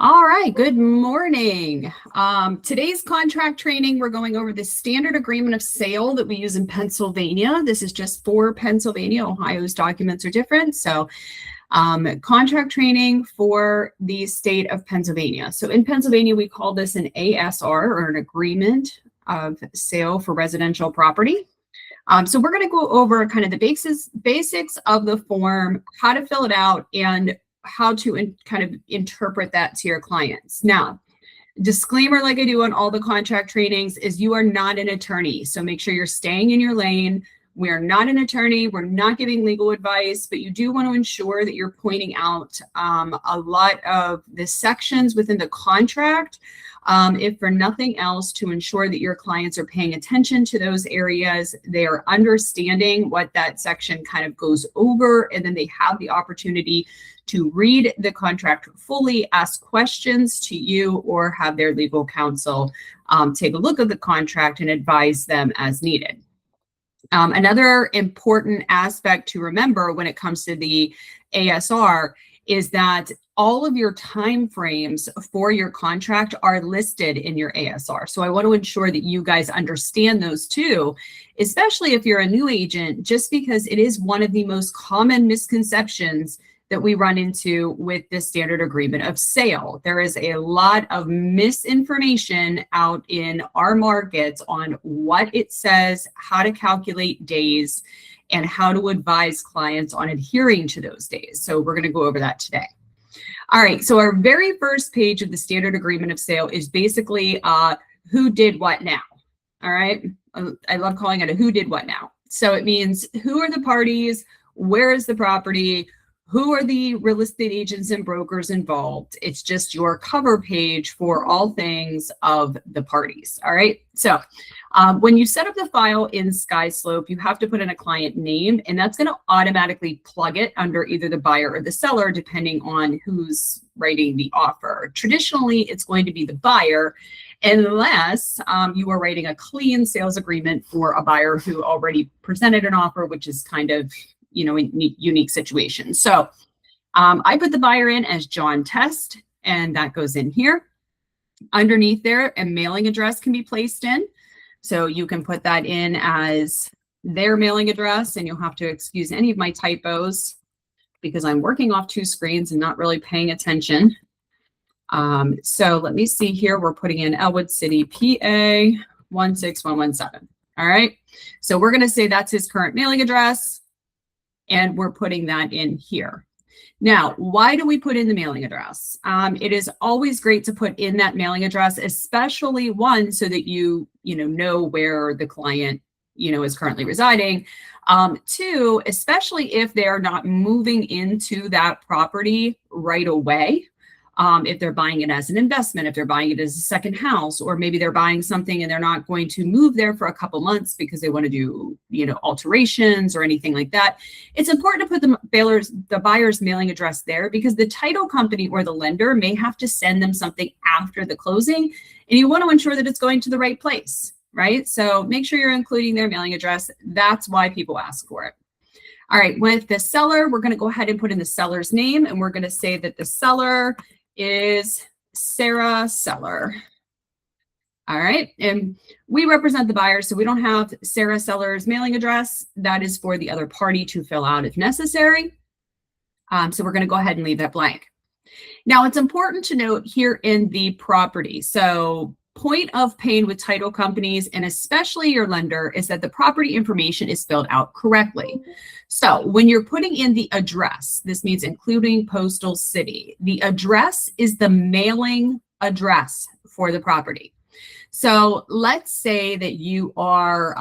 All right, good morning. Today's contract training, we're going over the standard agreement of sale that we use in Pennsylvania. This is just for Pennsylvania. Ohio's documents are different. So contract training for the state of Pennsylvania. So in Pennsylvania, we call this an ASR, or an agreement of sale for residential property. So we're going to go over kind of the basics of the form, how to fill it out, and how to kind of interpret that to your clients. Now, disclaimer, like I do on all the contract trainings, is you are not an attorney. So make sure you're staying in your lane. We're not an attorney. We're not giving legal advice, but you do want to ensure that you're pointing out a lot of the sections within the contract, if for nothing else, to ensure that your clients are paying attention to those areas. They are understanding what that section kind of goes over, and then they have the opportunity to read the contract fully, ask questions to you, or have their legal counsel take a look at the contract and advise them as needed. Another important aspect to remember when it comes to the ASR is that all of your time frames for your contract are listed in your ASR. So I want to ensure that you guys understand those too, especially if you're a new agent, just because it is one of the most common misconceptions that we run into with this standard agreement of sale. There is a lot of misinformation out in our markets on what it says, how to calculate days, and how to advise clients on adhering to those days. So we're going to go over that today. All right, so our very first page of the standard agreement of sale is basically who did what now. All right, I love calling it a who did what now. So it means who are the parties, where is the property, who are the real estate agents and brokers involved. It's just your cover page for all things of the parties. All right. So when you set up the file in SkySlope, you have to put in a client name, and that's going to automatically plug it under either the buyer or the seller, depending on who's writing the offer. Traditionally, it's going to be the buyer, unless you are writing a clean sales agreement for a buyer who already presented an offer, which is kind of a unique situation. So I put the buyer in as John Test, and that goes in here. Underneath there, a mailing address can be placed in. So you can put that in as their mailing address, and you'll have to excuse any of my typos because I'm working off two screens and not really paying attention. So let me see here. We're putting in Elwood City, PA 16117. All right. So we're going to say that's his current mailing address, and we're putting that in here. Now, why do we put in the mailing address? It is always great to put in that mailing address, especially one, so that you know where the client is currently residing. Two, especially if they are not moving into that property right away. If they're buying it as an investment, if they're buying it as a second house, or maybe they're buying something and they're not going to move there for a couple months because they want to do, alterations or anything like that. It's important to put the buyer's mailing address there, because the title company or the lender may have to send them something after the closing, and you want to ensure that it's going to the right place, right? So make sure you're including their mailing address. That's why people ask for it. All right, with the seller, we're going to go ahead and put in the seller's name, and we're going to say that the seller is Sarah Seller. All right, and we represent the buyer, so we don't have Sarah Seller's mailing address. That is for the other party to fill out if necessary. So we're going to go ahead and leave that blank. Now, it's important to note here in the property. So point of pain with title companies, and especially your lender, is that the property information is filled out correctly. So when you're putting in the address, this means including postal city. The address is the mailing address for the property. So let's say that you are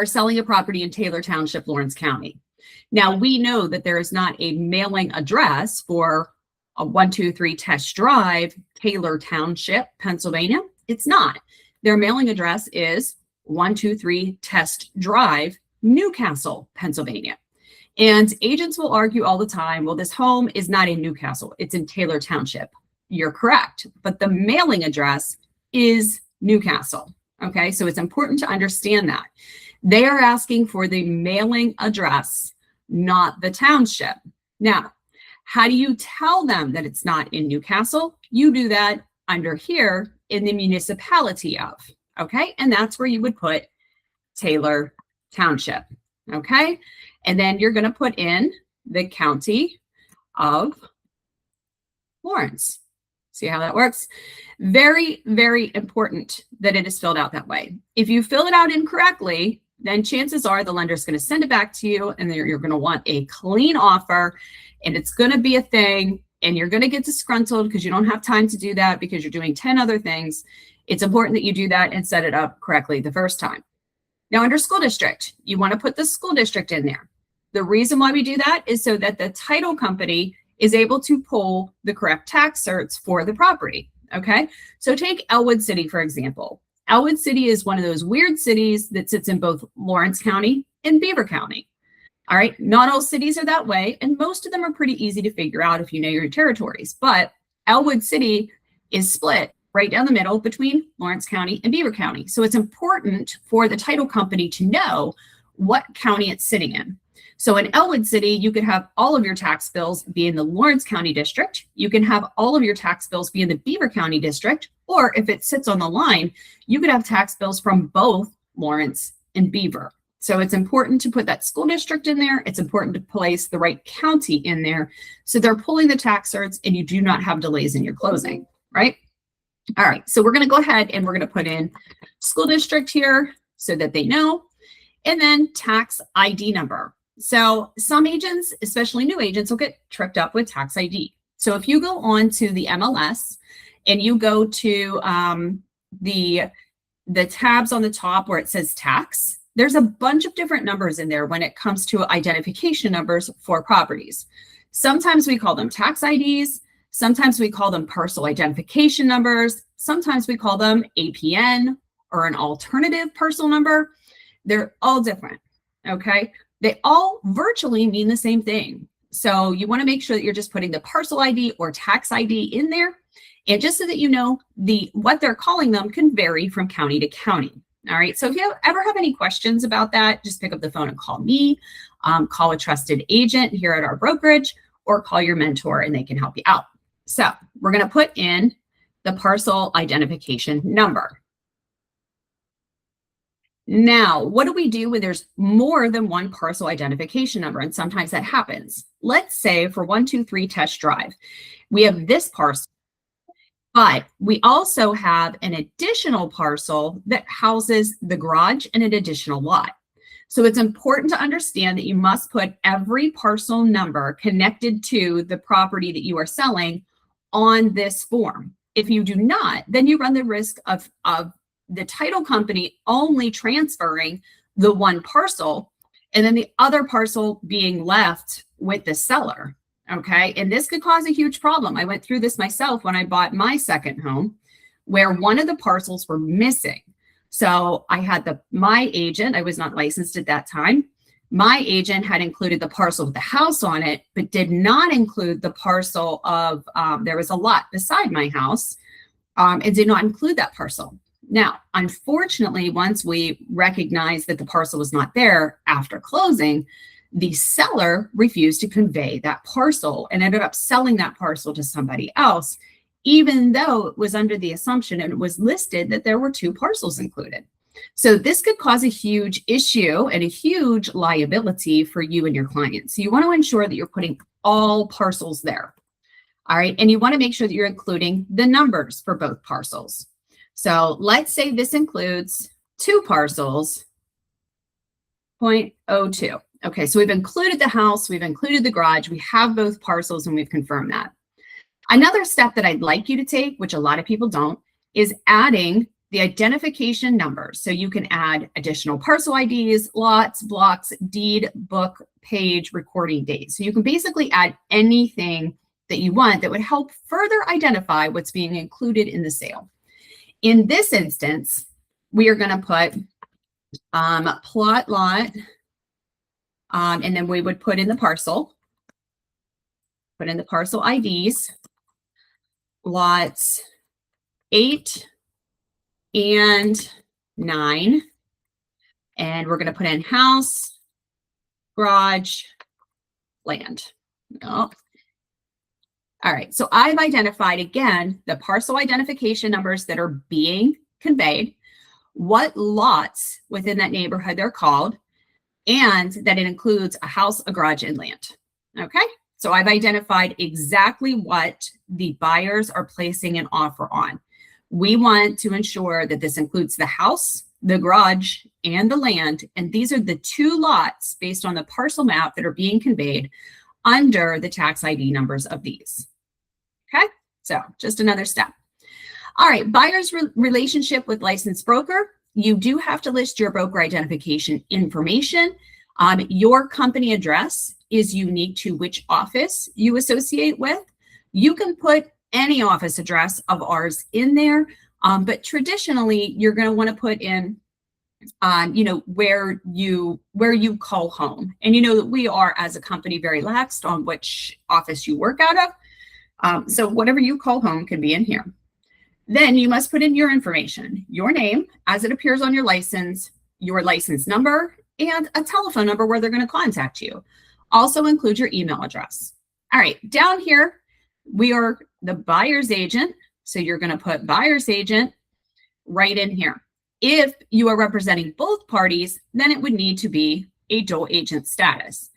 selling a property in Taylor Township, Lawrence County. Now, we know that there is not a mailing address for a 123 Test Drive, Taylor Township, Pennsylvania. It's not. Their mailing address is 123 Test Drive, Newcastle, Pennsylvania. And agents will argue all the time, well, this home is not in Newcastle, it's in Taylor Township. You're correct, but the mailing address is Newcastle. Okay, so it's important to understand that. They are asking for the mailing address, not the township. Now, How do you tell them that it's not in Newcastle? You do that under here in the municipality of, okay? And that's where you would put Taylor Township, okay? And then you're going to put in the county of Lawrence. See how that works? Very, very important that it is filled out that way. If you fill it out incorrectly, then chances are the lender is going to send it back to you and you're going to want a clean offer and it's going to be a thing and you're going to get disgruntled because you don't have time to do that because you're doing 10 other things. It's important that you do that and set it up correctly the first time. Now, under school district, you want to put the school district in there. The reason why we do that is so that the title company is able to pull the correct tax certs for the property, okay? So take Elwood City, for example. Elwood City is one of those weird cities that sits in both Lawrence County and Beaver County. All right, not all cities are that way, and most of them are pretty easy to figure out if you know your territories, but Elwood City is split right down the middle between Lawrence County and Beaver County. So it's important for the title company to know what county it's sitting in. So in Elwood City, you could have all of your tax bills be in the Lawrence County district. You can have all of your tax bills be in the Beaver County district, or if it sits on the line, you could have tax bills from both Lawrence and Beaver. So it's important to put that school district in there. It's important to place the right county in there. So they're pulling the tax certs and you do not have delays in your closing, right? All right, so we're going to go ahead and we're going to put in school district here so that they know, and then tax ID number. So some agents, especially new agents, will get tripped up with tax ID. So if you go on to the MLS and you go to the tabs on the top where it says tax, there's a bunch of different numbers in there when it comes to identification numbers for properties. Sometimes we call them tax IDs. Sometimes we call them parcel identification numbers. Sometimes we call them APN or an alternative parcel number. They're all different, okay? They all virtually mean the same thing. So you want to make sure that you're just putting the parcel ID or tax ID in there. And just so that you know, what they're calling them can vary from county to county. All right. So if you ever have any questions about that, just pick up the phone and call me, call a trusted agent here at our brokerage, or call your mentor and they can help you out. So we're going to put in the parcel identification number. Now, what do we do when there's more than one parcel identification number? And sometimes that happens. Let's say for 123 Test Drive, we have this parcel, but we also have an additional parcel that houses the garage and an additional lot. So it's important to understand that you must put every parcel number connected to the property that you are selling on this form. If you do not, then you run the risk of the title company only transferring the one parcel and then the other parcel being left with the seller. Okay. And this could cause a huge problem. I went through this myself when I bought my second home where one of the parcels were missing. So I had my agent, I was not licensed at that time. My agent had included the parcel with the house on it, but did not include the parcel of, there was a lot beside my house and did not include that parcel. Now, unfortunately, once we recognized that the parcel was not there after closing, the seller refused to convey that parcel and ended up selling that parcel to somebody else, even though it was under the assumption and it was listed that there were two parcels included. So this could cause a huge issue and a huge liability for you and your clients. So you want to ensure that you're putting all parcels there. All right. And you want to make sure that you're including the numbers for both parcels. So let's say this includes two parcels, 0.02. Okay, so we've included the house, we've included the garage, we have both parcels, and we've confirmed that. Another step that I'd like you to take, which a lot of people don't, is adding the identification numbers. So you can add additional parcel IDs, lots, blocks, deed, book, page, recording date. So you can basically add anything that you want that would help further identify what's being included in the sale. In this instance, we are going to put plot lot, and then we would put in the parcel, put in the parcel IDs, lots 8 and 9, and we're going to put in house, garage, land. Oh. All right, so I've identified, again, the parcel identification numbers that are being conveyed, what lots within that neighborhood they're called, and that it includes a house, a garage, and land. Okay, so I've identified exactly what the buyers are placing an offer on. We want to ensure that this includes the house, the garage, and the land, and these are the two lots based on the parcel map that are being conveyed under the tax ID numbers of these. Okay, so just another step. All right, buyer's relationship with licensed broker. You do have to list your broker identification information. Your company address is unique to which office you associate with. You can put any office address of ours in there, but traditionally you're going to want to put in where you call home. And you know that we are, as a company, very laxed on which office you work out of. So whatever you call home can be in here. Then you must put in your information, your name as it appears on your license, your license number, and a telephone number where they're going to contact you. Also include your email address. All right, down here, we are the buyer's agent. So you're going to put buyer's agent right in here. If you are representing both parties, then it would need to be a dual agent status.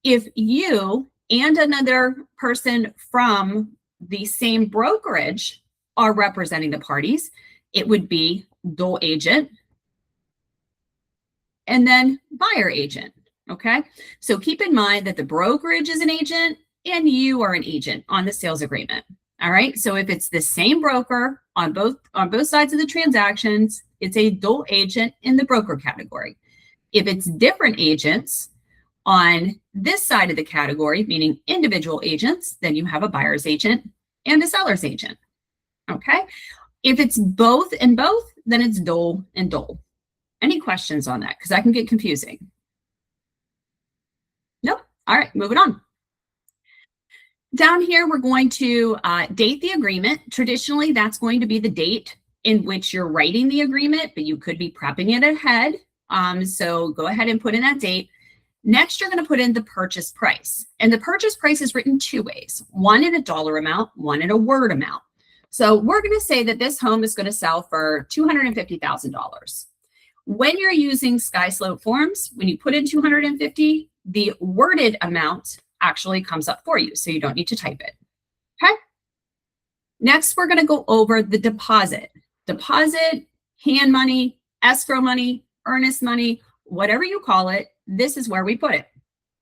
If you and another person from the same brokerage are representing the parties, it would be dual agent and then buyer agent. Okay, so keep in mind that the brokerage is an agent and you are an agent on the sales agreement. All right, so if it's the same broker on both sides of the transactions, it's a dual agent in the broker category. If it's different agents on this side of the category, meaning individual agents, then you have a buyer's agent and a seller's agent. Okay, if it's both and both, then it's dual and dual. Any questions on that? Because that can get confusing. Nope. All right, moving on. Down here, we're going to date the agreement. Traditionally, that's going to be the date in which you're writing the agreement, but you could be prepping it ahead. So go ahead and put in that date. Next, you're going to put in the purchase price. And the purchase price is written two ways, one in a dollar amount, one in a word amount. So we're going to say that this home is going to sell for $250,000. When you're using SkySlope forms, when you put in 250, the worded amount actually comes up for you, so you don't need to type it. Okay. Next, we're going to go over the deposit. Deposit, hand money, escrow money, earnest money, whatever you call it, this is where we put it.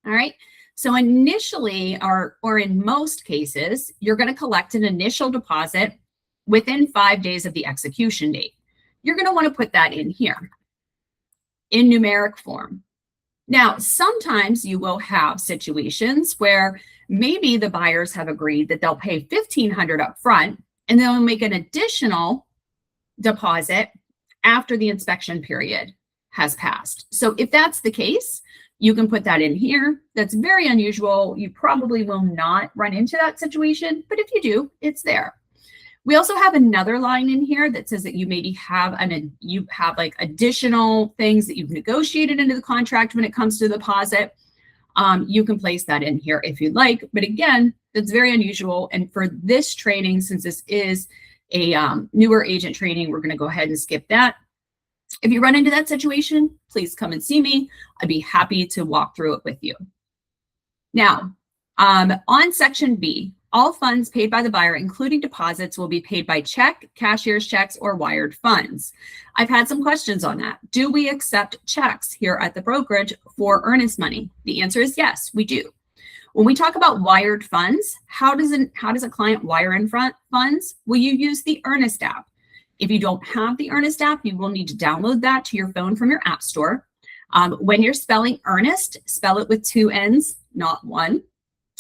All right. So initially, or in most cases, you're going to collect an initial deposit within 5 days of the execution date. You're going to want to put that in here in numeric form. Now, sometimes you will have situations where maybe the buyers have agreed that they'll pay $1,500 up front and they'll make an additional deposit after the inspection period has passed. So if that's the case, you can put that in here. That's very unusual. You probably will not run into that situation, but if you do, it's there. We also have another line in here that says that you maybe have like additional things that you've negotiated into the contract when it comes to the deposit. You can place that in here if you'd like, but again, that's very unusual. And for this training, since this is a newer agent training, we're going to go ahead and skip that. If you run into that situation, please come and see me. I'd be happy to walk through it with you. Now, on section B, all funds paid by the buyer, including deposits, will be paid by check, cashier's checks, or wired funds. I've had some questions on that. Do we accept checks here at the brokerage for earnest money? The answer is yes, we do. When we talk about wired funds, how does a client wire in funds? Well, you use the Earnest app. If you don't have the Earnest app, you will need to download that to your phone from your app store. When you're spelling Earnest, spell it with 2 N's, not 1.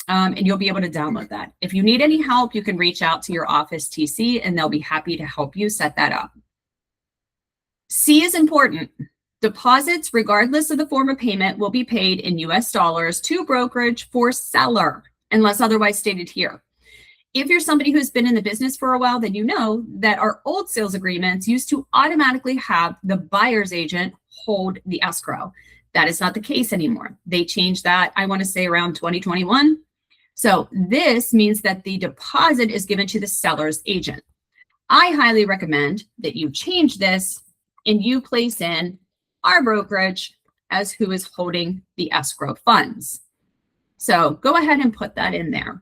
And you'll be able to download that. If you need any help, you can reach out to your office TC and they'll be happy to help you set that up. C is important. Deposits, regardless of the form of payment, will be paid in US dollars to brokerage for seller, unless otherwise stated here. If you're somebody who's been in the business for a while, then you know that our old sales agreements used to automatically have the buyer's agent hold the escrow. That is not the case anymore. They changed that, I want to say, around 2021. So this means that the deposit is given to the seller's agent. I highly recommend that you change this and you place in our brokerage as who is holding the escrow funds. So go ahead and put that in there.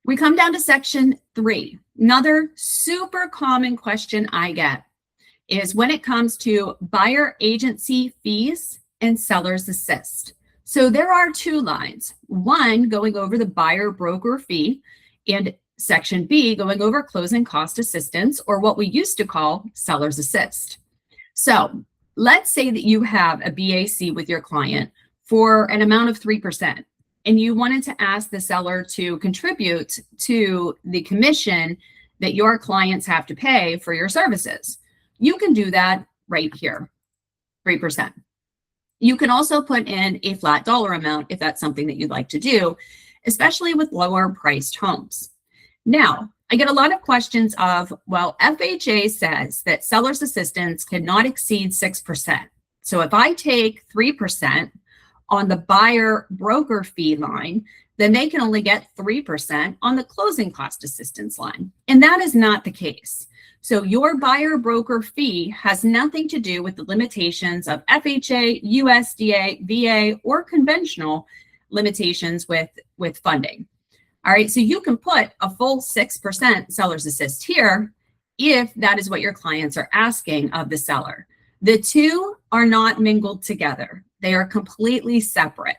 We come down to section 3. Another super common question I get is when it comes to buyer agency fees and seller's assist. So there are 2 lines, one going over the buyer broker fee and section B going over closing cost assistance, or what we used to call seller's assist. So let's say that you have a BAC with your client for an amount of 3%, and you wanted to ask the seller to contribute to the commission that your clients have to pay for your services. You can do that right here, 3%. You can also put in a flat dollar amount if that's something that you'd like to do, especially with lower priced homes. Now, I get a lot of questions of, well, FHA says that seller's assistance cannot exceed 6%. So if I take 3% on the buyer broker fee line, then they can only get 3% on the closing cost assistance line. And that is not the case. So your buyer broker fee has nothing to do with the limitations of FHA, USDA, VA, or conventional limitations with funding. All right, so you can put a full 6% seller's assist here if that is what your clients are asking of the seller. The 2 are not mingled together. They are completely separate,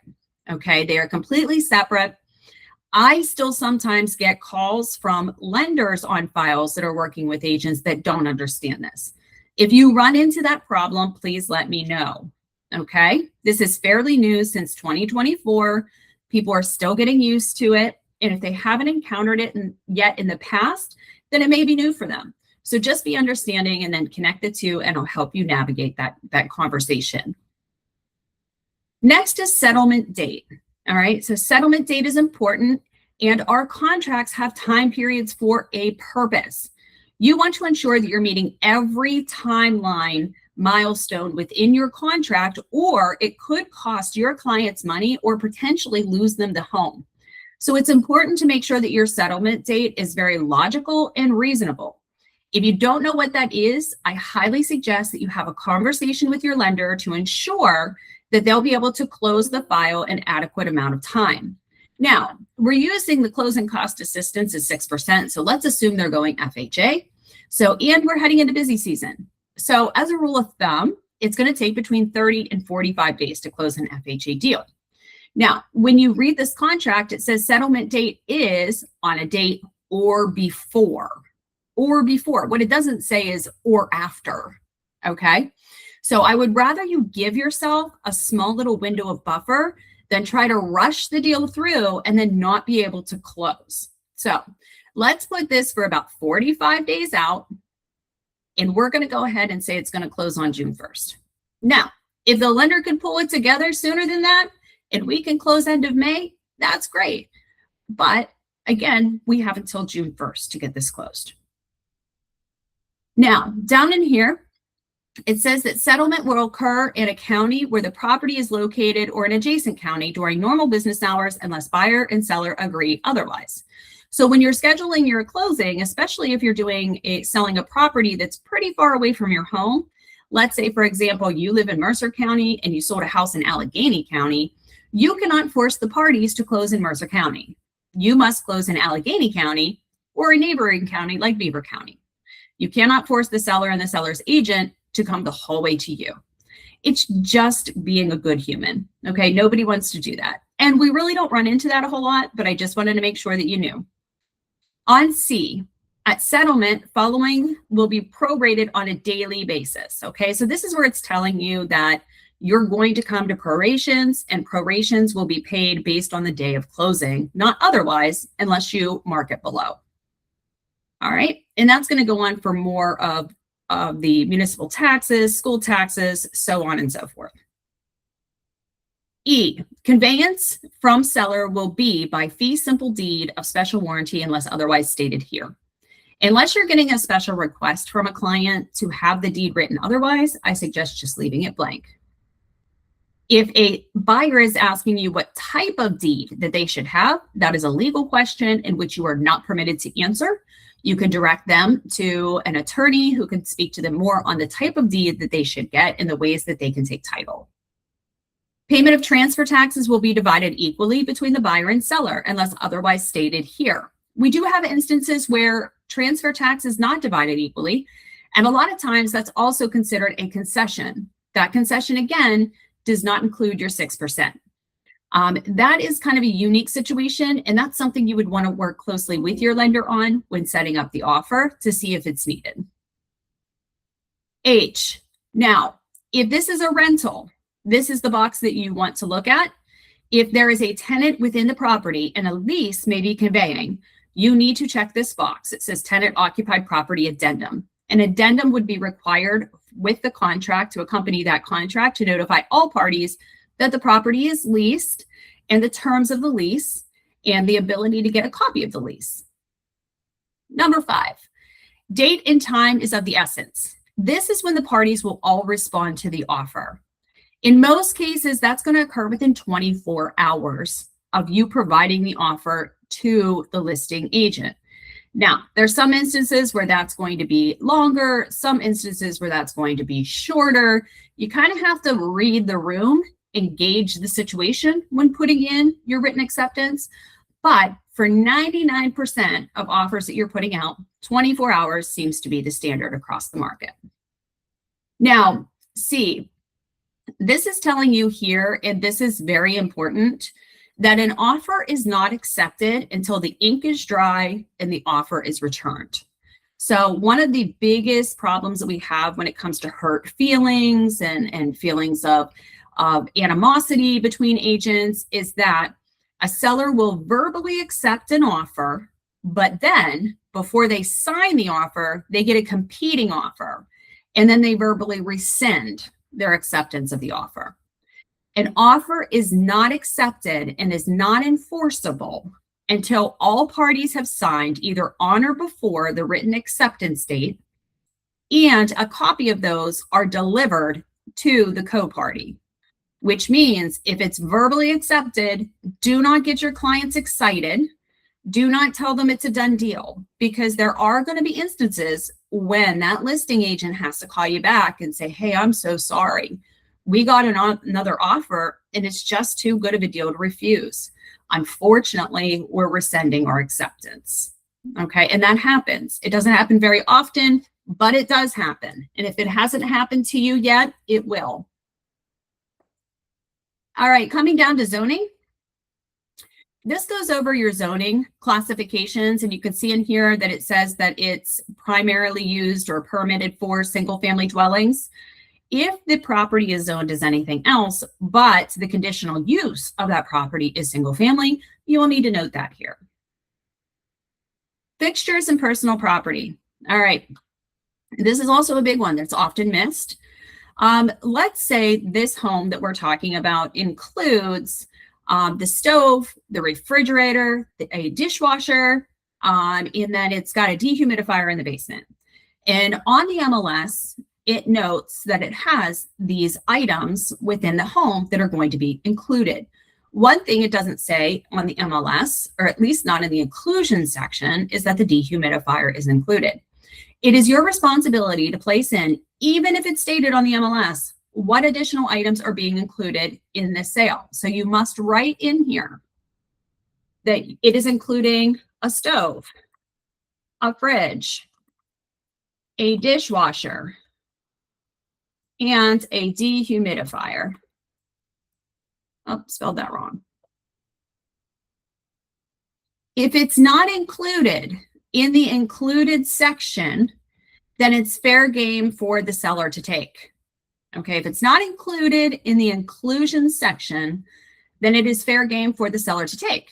okay? They are completely separate. I still sometimes get calls from lenders on files that are working with agents that don't understand this. If you run into that problem, please let me know, okay? This is fairly new since 2024. People are still getting used to it. And if they haven't encountered it yet in the past, then it may be new for them. So just be understanding and then connect the 2, and I'll help you navigate that conversation. Next is settlement date. All right, so settlement date is important, and our contracts have time periods for a purpose. You want to ensure that you're meeting every timeline milestone within your contract, or it could cost your clients money or potentially lose them the home. So it's important to make sure that your settlement date is very logical and reasonable. If you don't know what that is, I highly suggest that you have a conversation with your lender to ensure that they'll be able to close the file in adequate amount of time. Now, we're using the closing cost assistance as 6%, so let's assume they're going FHA. And we're heading into busy season. So as a rule of thumb, it's going to take between 30 and 45 days to close an FHA deal. Now, when you read this contract, it says settlement date is on a date or before. Or before. What it doesn't say is or after, okay? So I would rather you give yourself a small little window of buffer than try to rush the deal through and then not be able to close. So let's put this for about 45 days out, and we're going to go ahead and say it's going to close on June 1st. Now, if the lender can pull it together sooner than that, and we can close end of May, that's great. But again, we have until June 1st to get this closed. Now, down in here, it says that settlement will occur in a county where the property is located or an adjacent county during normal business hours unless buyer and seller agree otherwise. So when you're scheduling your closing, especially if you're selling a property that's pretty far away from your home, let's say, for example, you live in Mercer County and you sold a house in Allegheny County, you cannot force the parties to close in Mercer County. You must close in Allegheny County or a neighboring county like Beaver County. You cannot force the seller and the seller's agent to come the whole way to you. It's just being a good human, okay? Nobody wants to do that. And we really don't run into that a whole lot, but I just wanted to make sure that you knew. On C, at settlement, following will be prorated on a daily basis, okay? So this is where it's telling you that you're going to come to prorations, and prorations will be paid based on the day of closing, not otherwise, unless you mark it below. All right, and that's going to go on for more of the municipal taxes, school taxes, so on and so forth. E, conveyance from seller will be by fee simple deed of special warranty unless otherwise stated here. Unless you're getting a special request from a client to have the deed written otherwise, I suggest just leaving it blank. If a buyer is asking you what type of deed that they should have, that is a legal question in which you are not permitted to answer. You can direct them to an attorney who can speak to them more on the type of deed that they should get and the ways that they can take title. Payment of transfer taxes will be divided equally between the buyer and seller unless otherwise stated here. We do have instances where transfer tax is not divided equally, and a lot of times that's also considered a concession. That concession, again, does not include your 6%. That is kind of a unique situation, and that's something you would want to work closely with your lender on when setting up the offer to see if it's needed. H. Now, if this is a rental, this is the box that you want to look at. If there is a tenant within the property and a lease may be conveying, you need to check this box. It says tenant occupied property addendum. An addendum would be required with the contract to accompany that contract to notify all parties that the property is leased and the terms of the lease and the ability to get a copy of the lease. Number 5, date and time is of the essence. This is when the parties will all respond to the offer. In most cases, that's going to occur within 24 hours of you providing the offer to the listing agent. Now, there's some instances where that's going to be longer, some instances where that's going to be shorter. You kind of have to read the room, engage the situation when putting in your written acceptance. But for 99% of offers that you're putting out, 24 hours seems to be the standard across the market. Now, C, this is telling you here, and this is very important, that an offer is not accepted until the ink is dry and the offer is returned. So one of the biggest problems that we have when it comes to hurt feelings and feelings of animosity between agents is that a seller will verbally accept an offer, but then before they sign the offer, they get a competing offer, and then they verbally rescind their acceptance of the offer. An offer is not accepted and is not enforceable until all parties have signed either on or before the written acceptance date, and a copy of those are delivered to the co-party, which means if it's verbally accepted, do not get your clients excited. Do not tell them it's a done deal, because there are going to be instances when that listing agent has to call you back and say, hey, I'm so sorry. We got another offer and it's just too good of a deal to refuse. Unfortunately, we're rescinding our acceptance. Okay, and that happens. It doesn't happen very often, but it does happen. And if it hasn't happened to you yet, it will. All right, coming down to zoning. This goes over your zoning classifications, and you can see in here that it says that it's primarily used or permitted for single-family dwellings. If the property is zoned as anything else, but the conditional use of that property is single family, you will need to note that here. Fixtures and personal property. All right. This is also a big one that's often missed. Let's say this home that we're talking about includes the stove, the refrigerator, a dishwasher, and then it's got a dehumidifier in the basement. And on the MLS, it notes that it has these items within the home that are going to be included. One thing it doesn't say on the MLS, or at least not in the inclusion section, is that the dehumidifier is included. It is your responsibility to place in, even if it's stated on the MLS, what additional items are being included in this sale. So you must write in here that it is including a stove, a fridge, a dishwasher, and a dehumidifier. Oh, spelled that wrong. If it's not included in the included section, then it's fair game for the seller to take. Okay, if it's not included in the inclusion section, then it is fair game for the seller to take.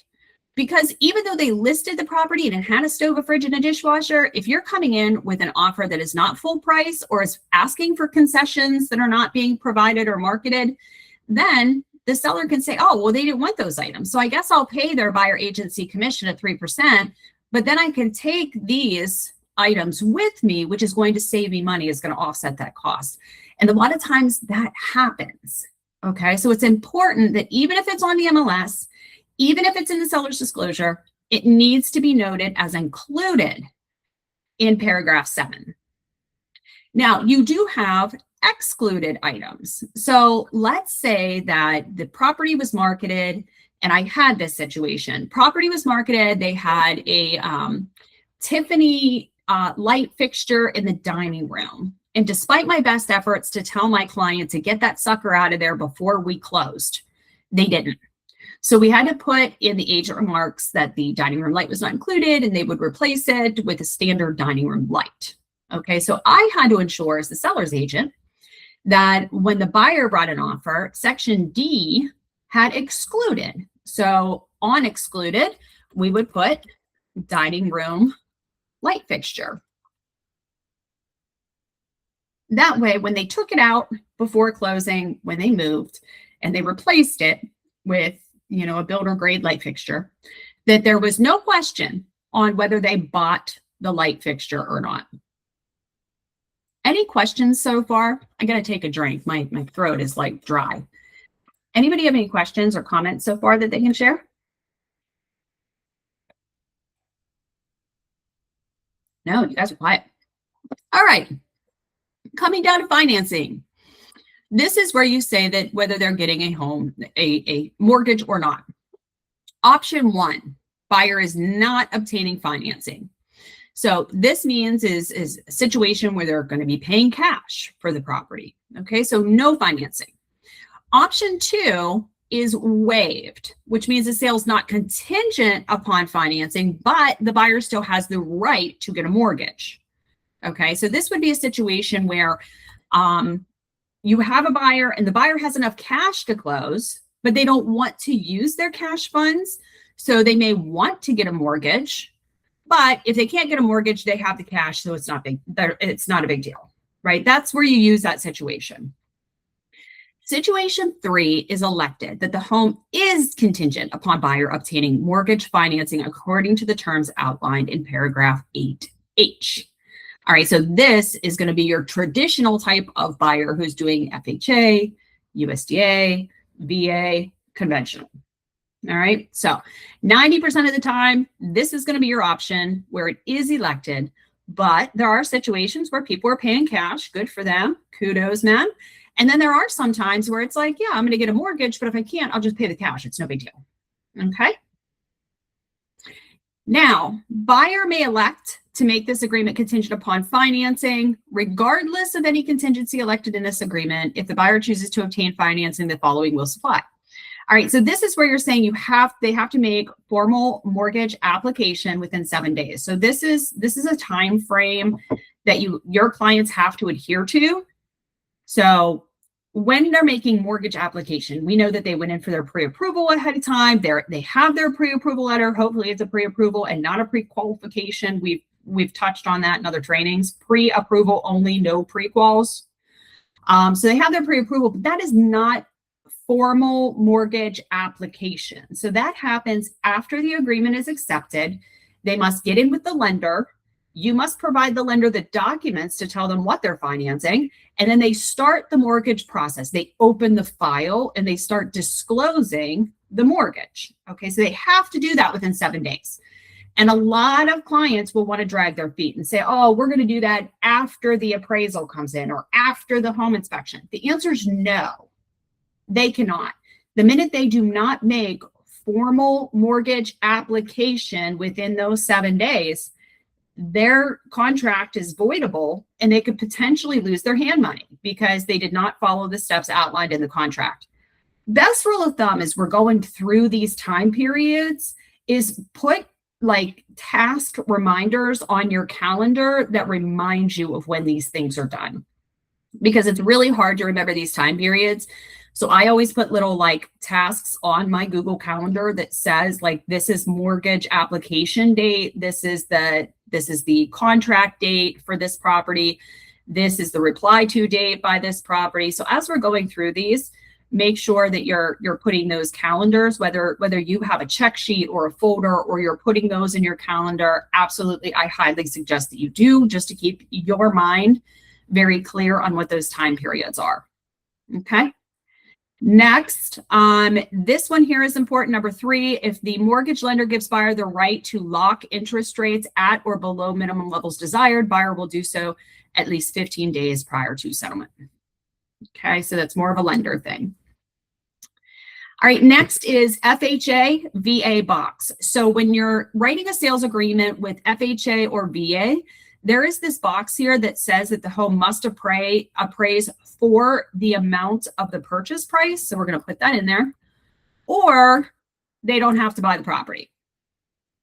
Because even though they listed the property and it had a stove, a fridge, and a dishwasher, if you're coming in with an offer that is not full price or is asking for concessions that are not being provided or marketed, then the seller can say, oh, well, they didn't want those items, so I guess I'll pay their buyer agency commission at 3%, but then I can take these items with me, which is going to save me money, is going to offset that cost. And a lot of times that happens. Okay, so it's important that even if it's on the MLS, even if it's in the seller's disclosure, it needs to be noted as included in paragraph 7. Now, you do have excluded items. So let's say that the property was marketed, and I had this situation. Property was marketed, they had a Tiffany light fixture in the dining room. And despite my best efforts to tell my client to get that sucker out of there before we closed, they didn't. So we had to put in the agent remarks that the dining room light was not included and they would replace it with a standard dining room light. Okay, so I had to ensure as the seller's agent that when the buyer brought an offer, section D had excluded. So on excluded, we would put dining room light fixture. That way, when they took it out before closing, when they moved and they replaced it with, a builder grade light fixture, that there was no question on whether they bought the light fixture or not. Any questions so far? I got to take a drink. My throat is like dry. Anybody have any questions or comments so far that they can share? No, you guys are quiet. All right. Coming down to financing. This is where you say that whether they're getting a home, a mortgage or not. Option 1, buyer is not obtaining financing. So this means is a situation where they're going to be paying cash for the property. Okay, so no financing. Option 2 is waived, which means the sale is not contingent upon financing, but the buyer still has the right to get a mortgage. Okay, so this would be a situation where you have a buyer and the buyer has enough cash to close, but they don't want to use their cash funds. So they may want to get a mortgage, but if they can't get a mortgage, they have the cash. So it's not a big deal, right? That's where you use that situation. Situation 3 is elected, that the home is contingent upon buyer obtaining mortgage financing according to the terms outlined in paragraph 8H. All right, so this is going to be your traditional type of buyer who's doing FHA, USDA, VA, conventional. All right, so 90% of the time, this is going to be your option where it is elected, but there are situations where people are paying cash. Good for them. Kudos, man. And then there are some times where it's like, yeah, I'm going to get a mortgage, but if I can't, I'll just pay the cash. It's no big deal. Okay. Now, buyer may elect to make this agreement contingent upon financing, regardless of any contingency elected in this agreement. If the buyer chooses to obtain financing, the following will supply. All right, so this is where you're saying they have to make formal mortgage application within 7 days. So this is a time frame that your clients have to adhere to. So when they're making mortgage application, we know that they went in for their pre-approval ahead of time. They have their pre-approval letter. Hopefully it's a pre-approval and not a pre-qualification. We've touched on that in other trainings. Pre-approval only, no pre-quals. So they have their pre-approval, but that is not formal mortgage application. So that happens after the agreement is accepted. They must get in with the lender. You must provide the lender the documents to tell them what they're financing. And then they start the mortgage process. They open the file and they start disclosing the mortgage. Okay, so they have to do that within 7 days. And a lot of clients will want to drag their feet and say, oh, we're going to do that after the appraisal comes in or after the home inspection. The answer is no, they cannot. The minute they do not make formal mortgage application within those 7 days, their contract is voidable and they could potentially lose their hand money because they did not follow the steps outlined in the contract. Best rule of thumb as we're going through these time periods is put like task reminders on your calendar that remind you of when these things are done, because it's really hard to remember these time periods. So I always put little like tasks on my Google Calendar that says like, this is mortgage application date. This is the contract date for this property. This is the reply to date by this property. So as we're going through these, make sure that you're putting those calendars, whether you have a check sheet or a folder or you're putting those in your calendar. Absolutely, I highly suggest that you do, just to keep your mind very clear on what those time periods are. Okay. Next, this one here is important. Number 3, if the mortgage lender gives buyer the right to lock interest rates at or below minimum levels desired, buyer will do so at least 15 days prior to settlement. Okay, so that's more of a lender thing. All right, next is FHA VA box. So when you're writing a sales agreement with FHA or VA, there is this box here that says that the home must appraise for the amount of the purchase price. So we're going to put that in there, or they don't have to buy the property.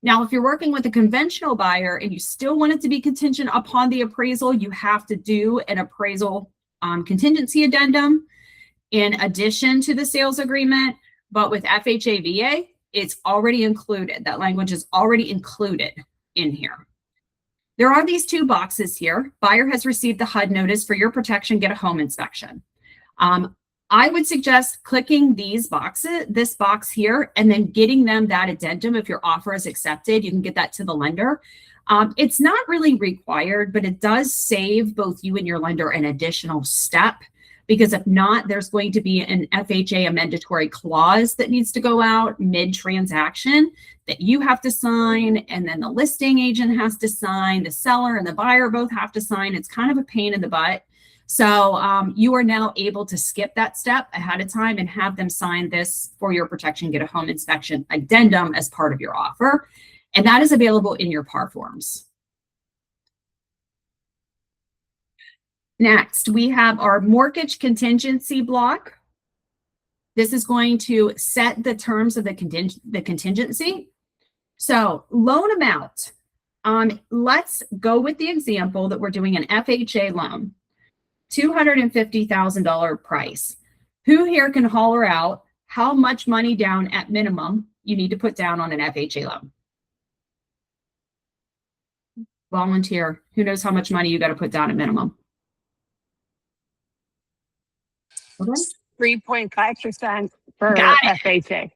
Now, if you're working with a conventional buyer and you still want it to be contingent upon the appraisal, you have to do an appraisal contingency addendum in addition to the sales agreement. But with FHA VA, it's already included. That language is already included in here. There are these 2 boxes here. Buyer has received the HUD notice for your protection, get a home inspection. I would suggest clicking this box here, and then getting them that addendum. If your offer is accepted, you can get that to the lender. It's not really required, but it does save both you and your lender an additional step, because if not, there's going to be an FHA mandatory clause that needs to go out mid-transaction that you have to sign, and then the listing agent has to sign, the seller and the buyer both have to sign. It's kind of a pain in the butt. So you are now able to skip that step ahead of time and have them sign this for your protection, get a home inspection addendum as part of your offer. And that is available in your PAR forms. Next, we have our mortgage contingency block. This is going to set the terms of the contingency. So loan amount, let's go with the example that we're doing an FHA loan, $250,000 price. Who here can holler out how much money down at minimum you need to put down on an FHA loan? Volunteer. Who knows how much money you got to put down at minimum? Okay. 3.5% for FHA.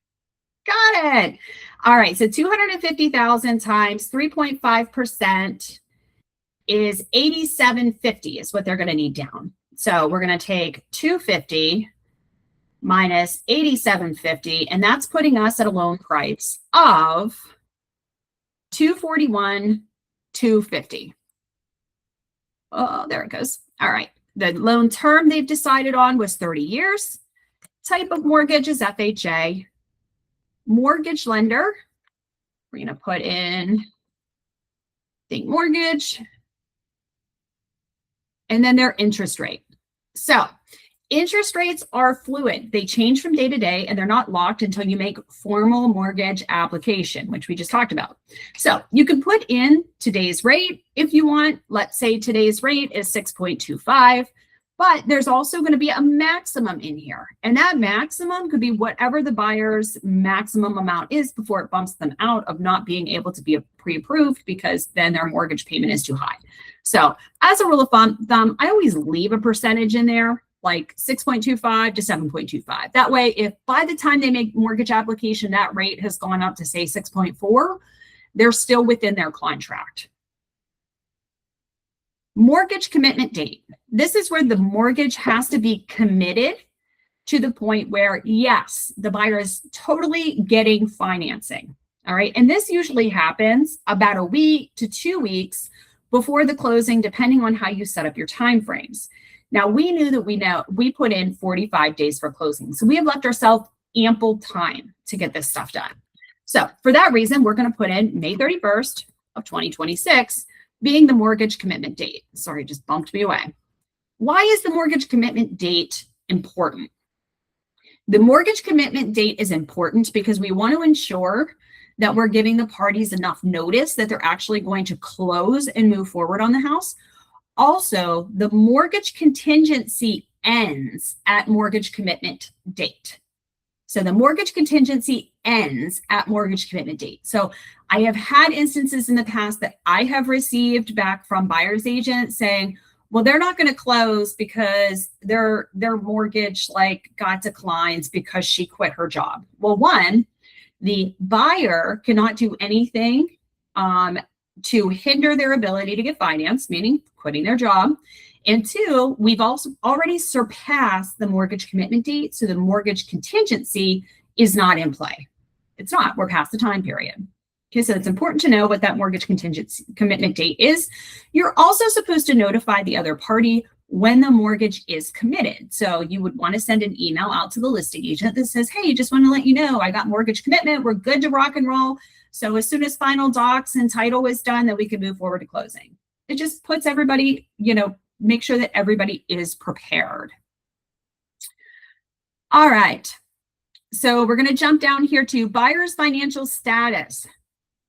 Got it. All right. So 250,000 times 3.5% is 8750 is what they're going to need down. So we're going to take 250 minus 8750, and that's putting us at a loan price of 241,250. Oh, there it goes. All right. The loan term they've decided on was 30 years. Type of mortgage is FHA. Mortgage lender, we're going to put in Think Mortgage, and then their interest rate. So interest rates are fluid. They change from day to day, and they're not locked until you make formal mortgage application, which we just talked about. So you can put in today's rate if you want. Let's say today's rate is 6.25, but there's also going to be a maximum in here. And that maximum could be whatever the buyer's maximum amount is before it bumps them out of not being able to be pre-approved, because then their mortgage payment is too high. So as a rule of thumb, I always leave a percentage in there, like 6.25 to 7.25. That way, if by the time they make mortgage application, that rate has gone up to say 6.4, they're still within their contract. Mortgage commitment date. This is where the mortgage has to be committed to the point where, yes, the buyer is totally getting financing. All right. And this usually happens about a week to 2 weeks before the closing, depending on how you set up your timeframes. Now, we knew that we put in 45 days for closing. So we have left ourselves ample time to get this stuff done. So for that reason, we're going to put in May 31st of 2026 being the mortgage commitment date. Sorry, just bumped me away. Why is the mortgage commitment date important? The mortgage commitment date is important because we want to ensure that we're giving the parties enough notice that they're actually going to close and move forward on the house. Also, the mortgage contingency ends at mortgage commitment date. So the mortgage contingency ends at mortgage commitment date. So I have had instances in the past that I have received back from buyer's agents saying, well, they're not going to close because their mortgage got declines because she quit her job. Well, one, the buyer cannot do anything to hinder their ability to get financed, meaning quitting their job. And two, we've also already surpassed the mortgage commitment date. So the mortgage contingency is not in play. It's not. We're past the time period. Okay, so it's important to know what that mortgage contingency commitment date is. You're also supposed to notify the other party when the mortgage is committed. So you would want to send an email out to the listing agent that says, hey, just want to let you know I got mortgage commitment. We're good to rock and roll. So as soon as final docs and title is done, then we can move forward to closing. It just puts everybody, make sure that everybody is prepared. All right. So we're going to jump down here to buyer's financial status.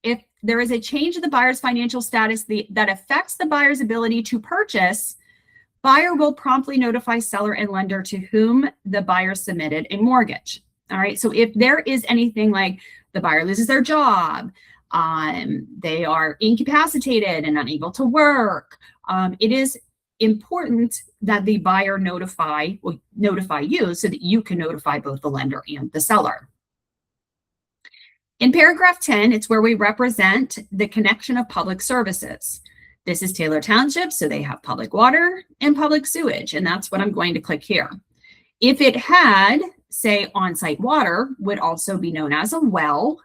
If there is a change in the buyer's financial status that affects the buyer's ability to purchase, buyer will promptly notify seller and lender to whom the buyer submitted a mortgage. All right. So if there is anything like the buyer loses their job, they are incapacitated and unable to work, it is important that the buyer notify you so that you can notify both the lender and the seller. In paragraph 10, it's where we represent the connection of public services. This is Taylor Township, so they have public water and public sewage, and that's what I'm going to click here. If it had, say, on-site water, would also be known as a well,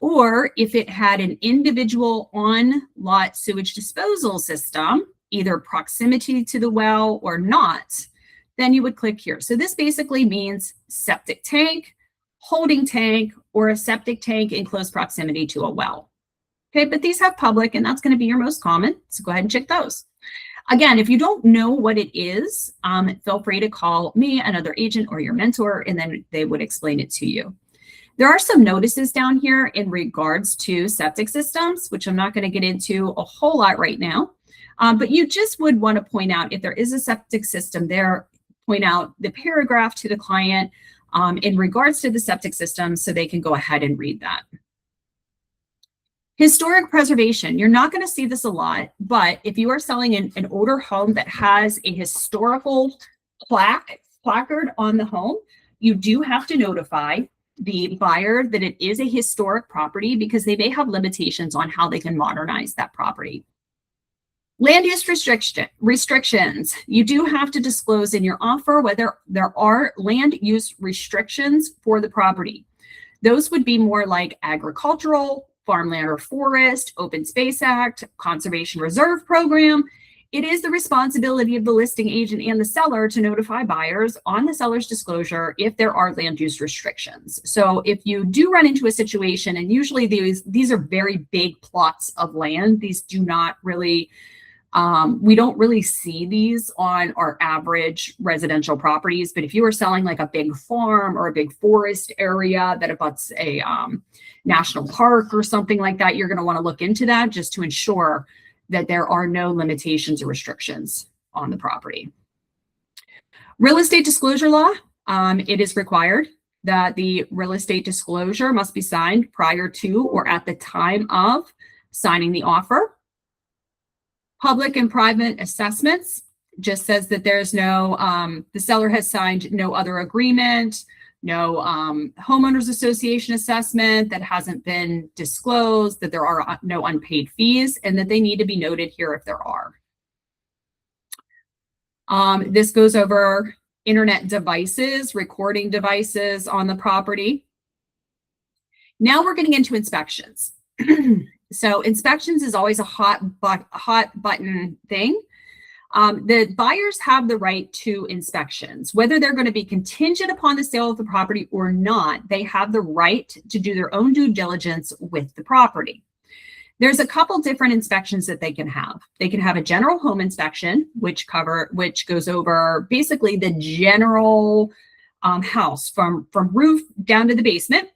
or if it had an individual on-lot sewage disposal system, either proximity to the well or not, then you would click here. So this basically means septic tank, holding tank, or a septic tank in close proximity to a well. Okay, but these have public, and that's going to be your most common. So go ahead and check those. Again, if you don't know what it is, feel free to call me, another agent, or your mentor, and then they would explain it to you. There are some notices down here in regards to septic systems, which I'm not going to get into a whole lot right now. But you just would want to point out if there is a septic system there, point out the paragraph to the client in regards to the septic system so they can go ahead and read that. Historic preservation, you're not going to see this a lot, but if you are selling an older home that has a historical placard on the home, you do have to notify the buyer that it is a historic property because they may have limitations on how they can modernize that property. Land use restrictions. You do have to disclose in your offer whether there are land use restrictions for the property. Those would be more like agricultural, farmland or forest, Open Space Act, Conservation Reserve Program. It is the responsibility of the listing agent and the seller to notify buyers on the seller's disclosure if there are land use restrictions. So if you do run into a situation, and usually these are very big plots of land, these do not really, we don't really see these on our average residential properties, but if you are selling like a big farm or a big forest area that abuts a national park or something like that, you're going to want to look into that just to ensure that there are no limitations or restrictions on the property. Real estate disclosure law, it is required that the real estate disclosure must be signed prior to or at the time of signing the offer. Public and private assessments just says that there's no, the seller has signed no other agreement, no homeowners association assessment that hasn't been disclosed, that there are no unpaid fees, and that they need to be noted here if there are. This goes over internet devices, recording devices on the property. Now we're getting into inspections. So inspections is always a hot button thing. The buyers have the right to inspections, whether they're going to be contingent upon the sale of the property or not. They have the right to do their own due diligence with the property. There's a couple different inspections that they can have. They can have a general home inspection, which goes over basically the general house from roof down to the basement.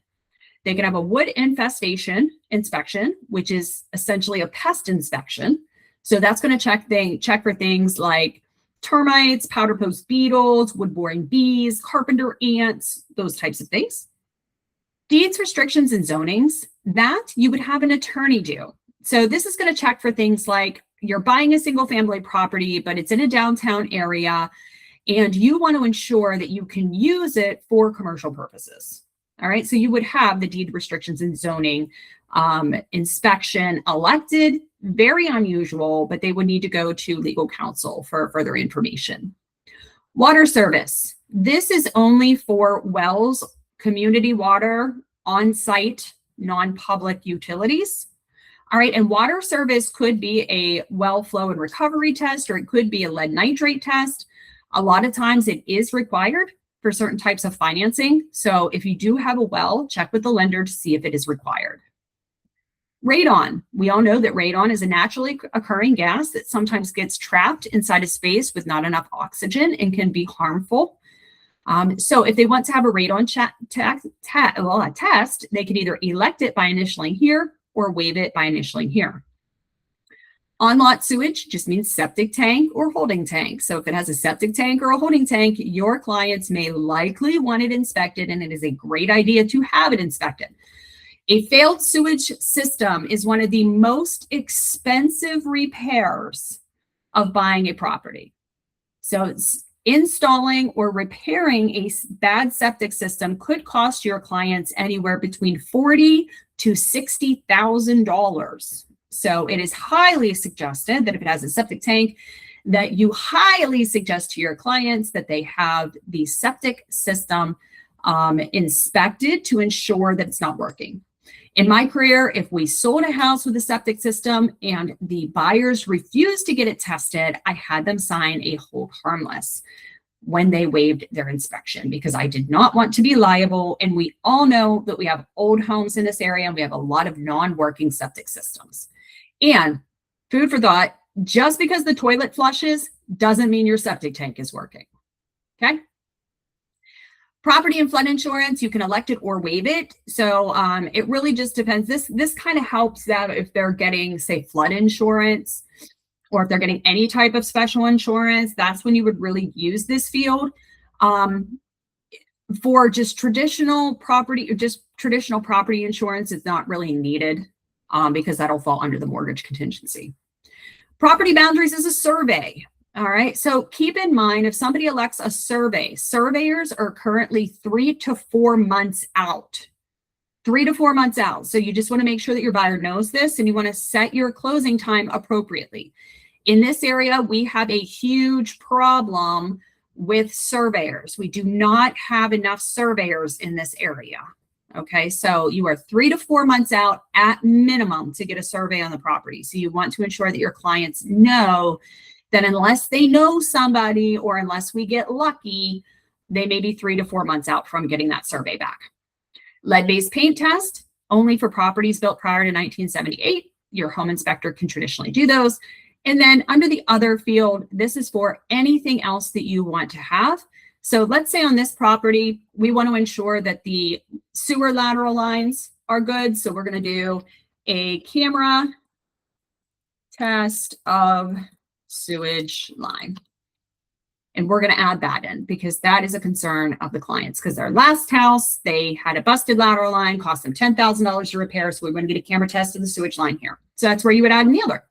They can have a wood infestation inspection, which is essentially a pest inspection. So that's going to check for things like termites, powder post beetles, wood-boring bees, carpenter ants, those types of things. Deeds, restrictions, and zonings, that you would have an attorney do. So this is going to check for things like you're buying a single-family property, but it's in a downtown area, and you want to ensure that you can use it for commercial purposes. All right, so you would have the deed restrictions and zoning inspection elected very unusual, but they would need to go to legal counsel for further information. Water service. This is only for wells, community water, on-site, non-public utilities. All right, and water service could be a well flow and recovery test, or it could be a lead nitrate test. A lot of times it is required for certain types of financing. So if you do have a well, check with the lender to see if it is required. Radon. We all know that radon is a naturally occurring gas that sometimes gets trapped inside a space with not enough oxygen and can be harmful. So if they want to have a radon test, they can either elect it by initialing here or waive it by initialing here. On-lot sewage just means septic tank or holding tank. So if it has a septic tank or a holding tank, your clients may likely want it inspected, and it is a great idea to have it inspected. A failed sewage system is one of the most expensive repairs of buying a property. So installing or repairing a bad septic system could cost your clients anywhere between $40,000 to $60,000. So it is highly suggested that if it has a septic tank, that you highly suggest to your clients that they have the septic system inspected to ensure that it's not working. In my career, if we sold a house with a septic system and the buyers refused to get it tested, I had them sign a hold harmless when they waived their inspection, because I did not want to be liable. And we all know that we have old homes in this area and we have a lot of non-working septic systems. And food for thought, just because the toilet flushes doesn't mean your septic tank is working. Okay. Property and flood insurance, you can elect it or waive it. So it really just depends. This kind of helps them if they're getting, say, flood insurance, or if they're getting any type of special insurance. That's when you would really use this field. For just traditional property insurance, it's not really needed because that'll fall under the mortgage contingency. Property boundaries is a survey. All right, so keep in mind, if somebody elects a survey, surveyors are currently 3 to 4 months out. 3 to 4 months out. So you just want to make sure that your buyer knows this, and you want to set your closing time appropriately. In this area, we have a huge problem with surveyors. We do not have enough surveyors in this area. Okay, so you are 3 to 4 months out at minimum to get a survey on the property. So you want to ensure that your clients know that unless they know somebody, or unless we get lucky, they may be 3 to 4 months out from getting that survey back. Lead-based paint test, only for properties built prior to 1978. Your home inspector can traditionally do those. And then under the other field, this is for anything else that you want to have. So let's say on this property, we want to ensure that the sewer lateral lines are good. So we're going to do a camera test of sewage line. And we're going to add that in because that is a concern of the clients, because their last house, they had a busted lateral line, cost them $10,000 to repair. So we want to get a camera test of the sewage line here. So that's where you would add in the other.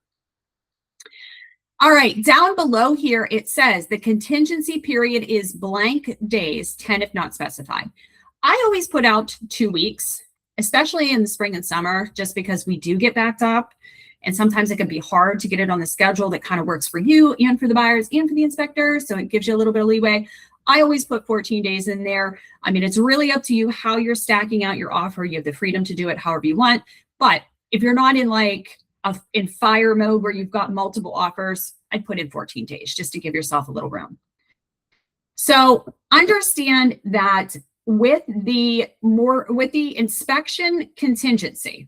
All right, down below here, it says the contingency period is blank days, 10 if not specified. I always put out 2 weeks, especially in the spring and summer, just because we do get backed up. And sometimes it can be hard to get it on the schedule that kind of works for you and for the buyers and for the inspector. So it gives you a little bit of leeway. I always put 14 days in there. I mean, it's really up to you how you're stacking out your offer. You have the freedom to do it however you want. But if you're not in in fire mode where you've got multiple offers, I'd put in 14 days just to give yourself a little room. So understand that with the inspection contingency,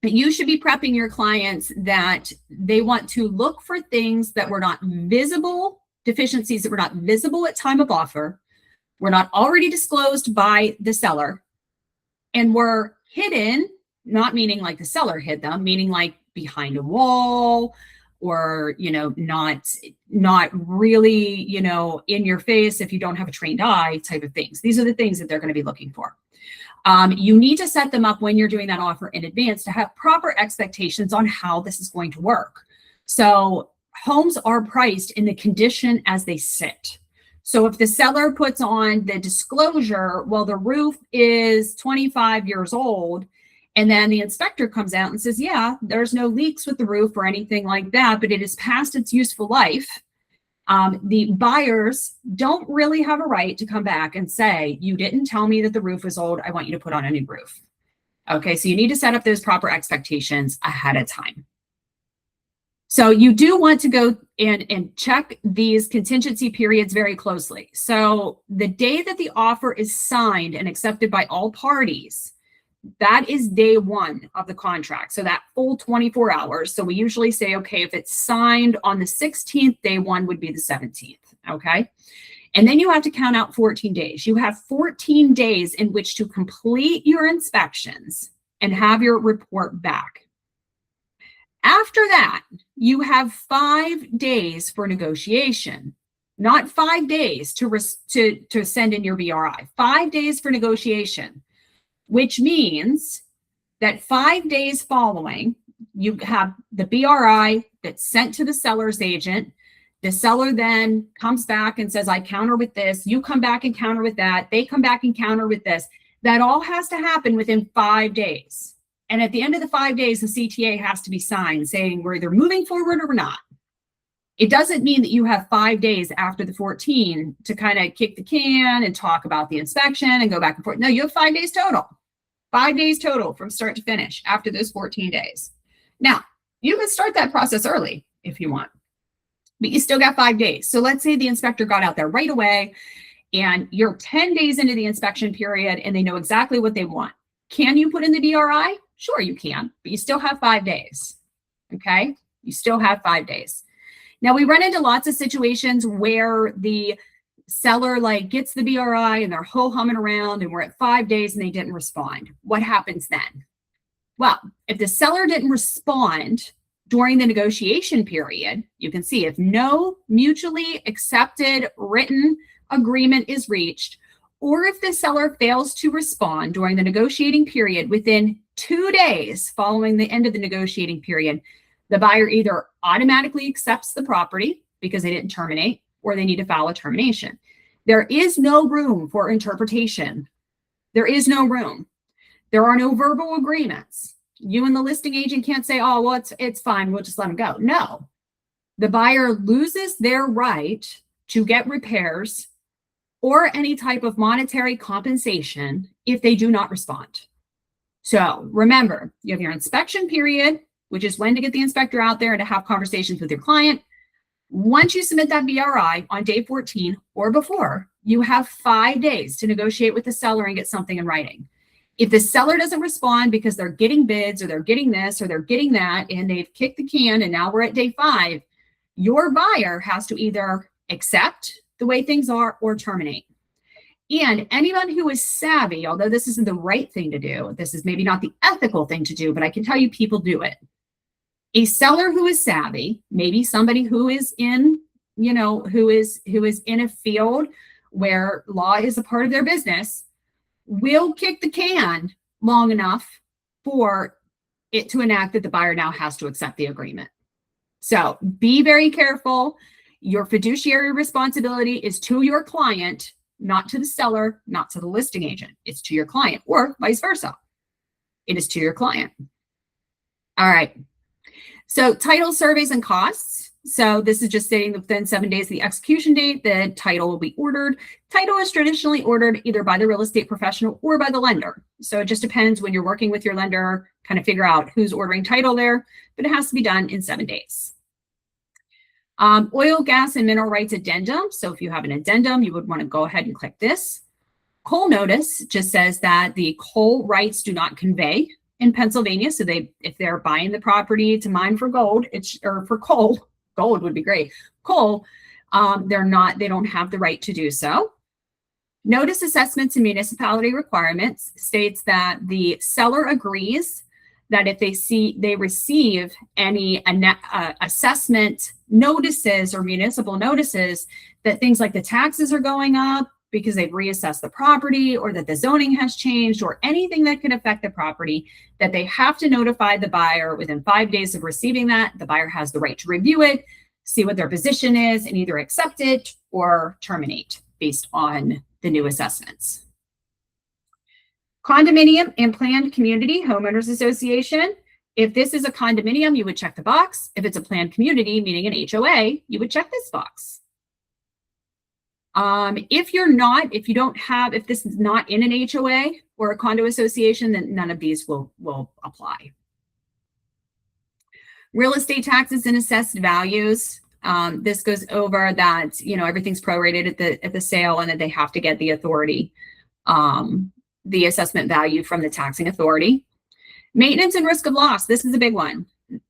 you should be prepping your clients that they want to look for things that were not visible, deficiencies that were not visible at time of offer, were not already disclosed by the seller, and were hidden, not meaning like the seller hid them, meaning like behind a wall, or, not really, in your face if you don't have a trained eye type of things. These are the things that they're going to be looking for. You need to set them up when you're doing that offer in advance to have proper expectations on how this is going to work. So homes are priced in the condition as they sit. So if the seller puts on the disclosure, well, the roof is 25 years old And then the inspector comes out and says, yeah, there's no leaks with the roof or anything like that, but it is past its useful life. The buyers don't really have a right to come back and say, you didn't tell me that the roof was old. I want you to put on a new roof. Okay, so you need to set up those proper expectations ahead of time. So you do want to go in and check these contingency periods very closely. So the day that the offer is signed and accepted by all parties, that is day one of the contract. So that full 24 hours. So we usually say, okay, if it's signed on the 16th, day one would be the 17th. Okay. And then you have to count out 14 days. You have 14 days in which to complete your inspections and have your report back. After that, you have 5 days for negotiation, not 5 days to send in your BRI, 5 days for negotiation, which means that 5 days following, you have the BRI that's sent to the seller's agent. The seller then comes back and says, I counter with this. You come back and counter with that. They come back and counter with this. That all has to happen within 5 days. And at the end of the 5 days, the CTA has to be signed saying we're either moving forward or we're not. It doesn't mean that you have 5 days after the 14 to kind of kick the can and talk about the inspection and go back and forth. No, you have 5 days total. 5 days total from start to finish after those 14 days. Now, you can start that process early if you want, but you still got 5 days. So let's say the inspector got out there right away and you're 10 days into the inspection period and they know exactly what they want. Can you put in the BRI? Sure, you can, but you still have 5 days. Okay, you still have 5 days. Now, we run into lots of situations where the seller gets the BRI and they're ho-humming around and we're at 5 days and they didn't respond. What happens then? Well, if the seller didn't respond during the negotiation period, you can see if no mutually accepted written agreement is reached, or if the seller fails to respond during the negotiating period within 2 days following the end of the negotiating period, the buyer either automatically accepts the property because they didn't terminate, or they need to file a termination. There is no room for interpretation. There is no room. There are no verbal agreements. You and the listing agent can't say, oh, well, it's fine. We'll just let them go. No, the buyer loses their right to get repairs or any type of monetary compensation if they do not respond. So remember, you have your inspection period, which is when to get the inspector out there and to have conversations with your client. Once you submit that BRI on day 14 or before, you have 5 days to negotiate with the seller and get something in writing. If the seller doesn't respond because they're getting bids or they're getting this or they're getting that and they've kicked the can and now we're at day 5, your buyer has to either accept the way things are or terminate. And anyone who is savvy, although this isn't the right thing to do, this is maybe not the ethical thing to do, but I can tell you people do it. A seller who is savvy, maybe somebody who is in, who is in a field where law is a part of their business, will kick the can long enough for it to enact that the buyer now has to accept the agreement. So be very careful. Your fiduciary responsibility is to your client, not to the seller, not to the listing agent. It's to your client, or vice versa. It is to your client. All right. So title surveys and costs. So this is just stating that within 7 days of the execution date, the title will be ordered. Title is traditionally ordered either by the real estate professional or by the lender. So it just depends when you're working with your lender, kind of figure out who's ordering title there, but it has to be done in 7 days. Oil, gas, and mineral rights addendum. So if you have an addendum, you would want to go ahead and click this. Coal notice just says that the coal rights do not convey in Pennsylvania. So if they're buying the property to mine for gold, or for coal, gold would be great. Coal, they don't have the right to do so. Notice assessments and municipality requirements states that the seller agrees that if they receive any assessment notices or municipal notices, that things like the taxes are going up because they've reassessed the property, or that the zoning has changed, or anything that could affect the property, that they have to notify the buyer within 5 days of receiving that. The buyer has the right to review it, see what their position is, and either accept it or terminate based on the new assessments. Condominium and planned community homeowners association. If this is a condominium, you would check the box. If it's a planned community, meaning an HOA, you would check this box. If this is not in an HOA or a condo association, then none of these will apply. Real estate taxes and assessed values. This goes over that, everything's prorated at the sale, and that they have to get the authority, the assessment value from the taxing authority. Maintenance and risk of loss. This is a big one.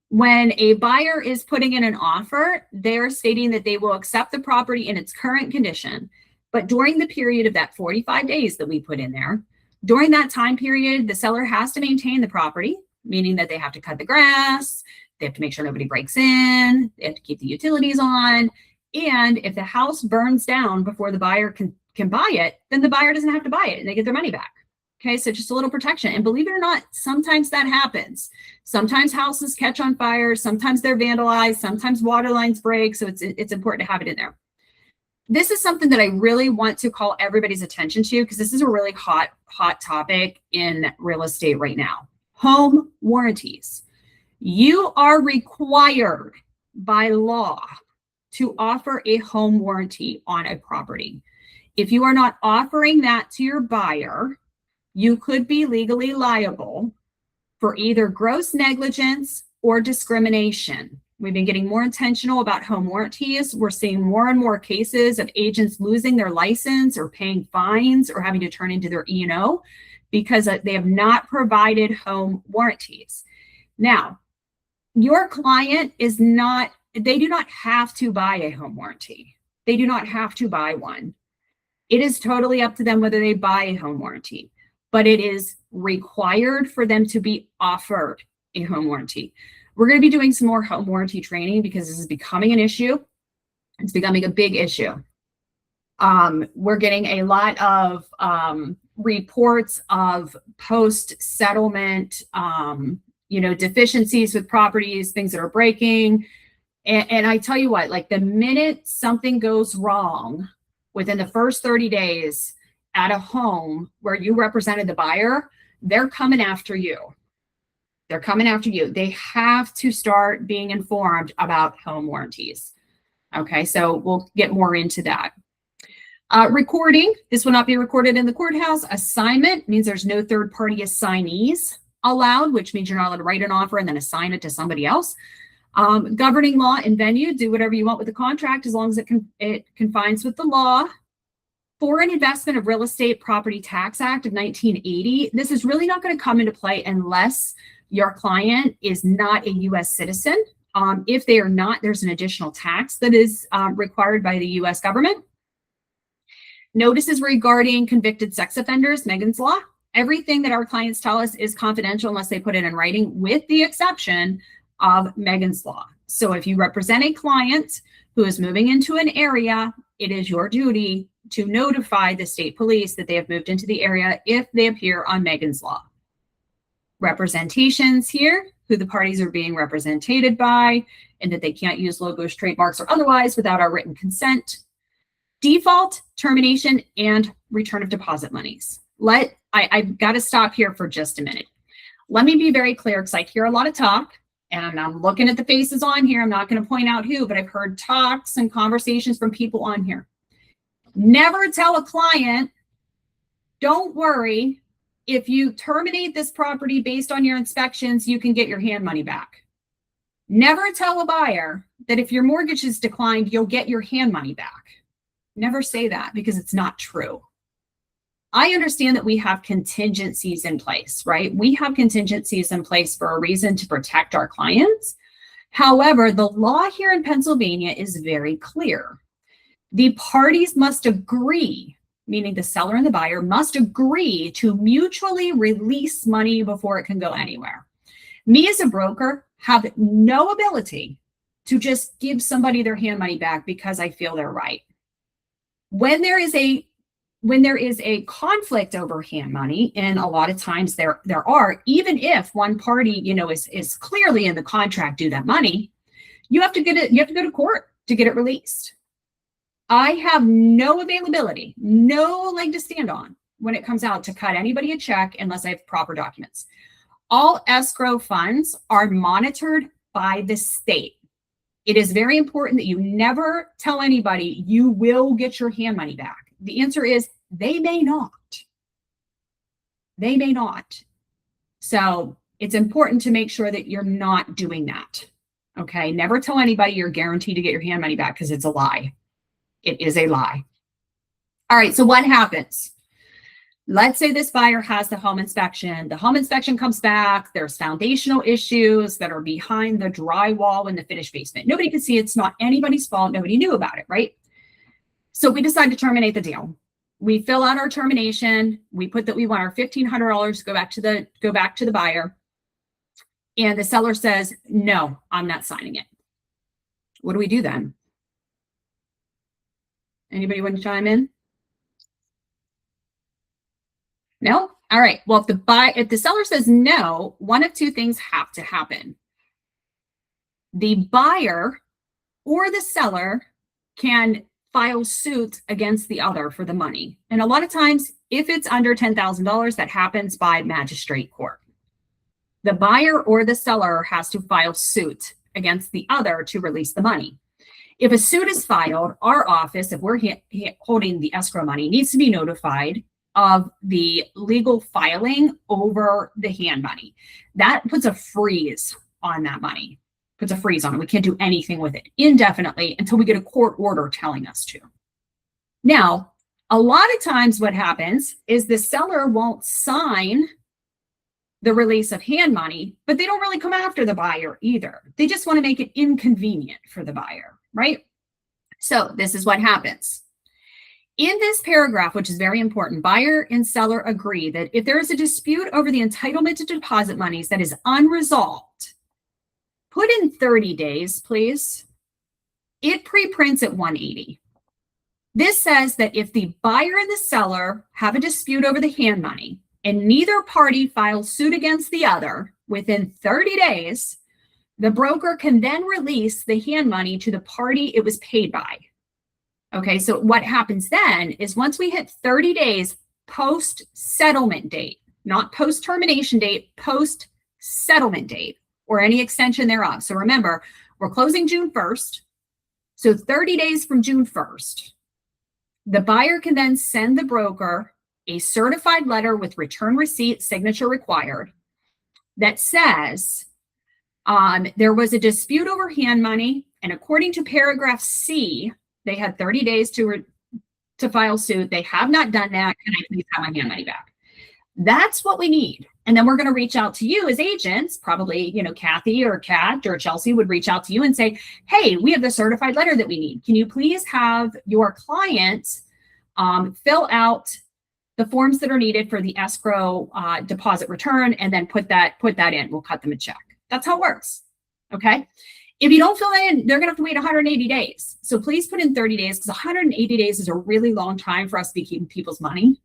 When a buyer is putting in an offer, they're stating that they will accept the property in its current condition. But during the period of that 45 days that we put in there, during that time period, the seller has to maintain the property, meaning that they have to cut the grass, they have to make sure nobody breaks in, they have to keep the utilities on. And if the house burns down before the buyer can buy it, then the buyer doesn't have to buy it and they get their money back. Okay, so just a little protection. And believe it or not, sometimes that happens. Sometimes houses catch on fire, sometimes they're vandalized, sometimes water lines break. So it's important to have it in there. This is something that I really want to call everybody's attention to, because this is a really hot topic in real estate right now. Home warranties. You are required by law to offer a home warranty on a property. If you are not offering that to your buyer, you could be legally liable for either gross negligence or discrimination. We've been getting more intentional about home warranties. We're seeing more and more cases of agents losing their license or paying fines or having to turn into their E&O because they have not provided home warranties. Now, your client they do not have to buy a home warranty. They do not have to buy one. It is totally up to them whether they buy a home warranty, but it is required for them to be offered a home warranty. We're going to be doing some more home warranty training because this is becoming an issue. It's becoming a big issue. We're getting a lot of reports of post-settlement, deficiencies with properties, things that are breaking. And I tell you what, like the minute something goes wrong within the first 30 days at a home where you represented the buyer, they're coming after you. They're coming after you. They have to start being informed about home warranties. Okay, so we'll get more into that. Recording, this will not be recorded in the courthouse. Assignment means there's no third-party assignees allowed, which means you're not allowed to write an offer and then assign it to somebody else. Governing law and venue, do whatever you want with the contract as long as it confines with the law. Foreign Investment of Real Estate Property Tax Act of 1980. This is really not going to come into play unless your client is not a U.S. citizen. If they are not, there's an additional tax that is required by the U.S. government. Notices regarding convicted sex offenders, Megan's Law. Everything that our clients tell us is confidential unless they put it in writing, with the exception of Megan's Law. So if you represent a client who is moving into an area, it is your duty to notify the state police that they have moved into the area if they appear on Megan's Law. Representations here, who the parties are being represented by, and that they can't use logos, trademarks, or otherwise without our written consent. Default, termination, and return of deposit monies. I've got to stop here for just a minute. Let me be very clear, because I hear a lot of talk, and I'm looking at the faces on here. I'm not going to point out who, but I've heard talks and conversations from people on here. Never tell a client, don't worry, if you terminate this property based on your inspections, you can get your hand money back. Never tell a buyer that if your mortgage is declined, you'll get your hand money back. Never say that, because it's not true. I understand that we have contingencies in place, right? We have contingencies in place for a reason, to protect our clients. However, the law here in Pennsylvania is very clear. The parties must agree, meaning the seller and the buyer must agree to mutually release money before it can go anywhere. Me as a broker have no ability to just give somebody their hand money back because I feel they're right. When there is a conflict over hand money, and a lot of times there are, even if one party, is clearly in the contract due that money, you have to go to court to get it released. I have no availability, no leg to stand on when it comes out to cut anybody a check unless I have proper documents. All escrow funds are monitored by the state. It is very important that you never tell anybody you will get your hand money back. The answer is they may not. They may not. So it's important to make sure that you're not doing that. Okay. Never tell anybody you're guaranteed to get your hand money back because it's a lie. It is a lie. All right. So what happens? Let's say this buyer has the home inspection. The home inspection comes back. There's foundational issues that are behind the drywall in the finished basement. Nobody can see it. It's not anybody's fault. Nobody knew about it, right? So we decide to terminate the deal. We fill out our termination. We put that we want our $1,500 to go back to the buyer. And the seller says, no, I'm not signing it. What do we do then? Anybody want to chime in? No? All right. Well, if the seller says no, one of two things have to happen. The buyer or the seller can file suit against the other for the money. And a lot of times, if it's under $10,000, that happens by magistrate court. The buyer or the seller has to file suit against the other to release the money. If a suit is filed, our office, if we're holding the escrow money, needs to be notified of the legal filing over the hand money. That puts a freeze on that money, puts a freeze on it. We can't do anything with it indefinitely until we get a court order telling us to. Now, a lot of times what happens is the seller won't sign the release of hand money, but they don't really come after the buyer either. They just want to make it inconvenient for the buyer, right? So this is what happens. In this paragraph, which is very important, buyer and seller agree that if there is a dispute over the entitlement to deposit monies that is unresolved, put in 30 days, please. It pre-prints at 180. This says that if the buyer and the seller have a dispute over the hand money and neither party files suit against the other within 30 days, the broker can then release the hand money to the party it was paid by. Okay, so what happens then is once we hit 30 days post-settlement date, not post-termination date, post-settlement date, or any extension thereof. So remember, we're closing June 1st. So 30 days from June 1st, the buyer can then send the broker a certified letter with return receipt, signature required, that says there was a dispute over hand money, and according to paragraph C, they had 30 days to file suit. They have not done that. Can I please have my hand money back? That's what we need. And then we're going to reach out to you as agents. Probably, Kathy or Kat or Chelsea would reach out to you and say, hey, we have the certified letter that we need. Can you please have your client fill out the forms that are needed for the escrow deposit return, and then put that in. We'll cut them a check. That's how it works. Okay. If you don't fill that in, they're going to have to wait 180 days. So please put in 30 days because 180 days is a really long time for us to be keeping people's money.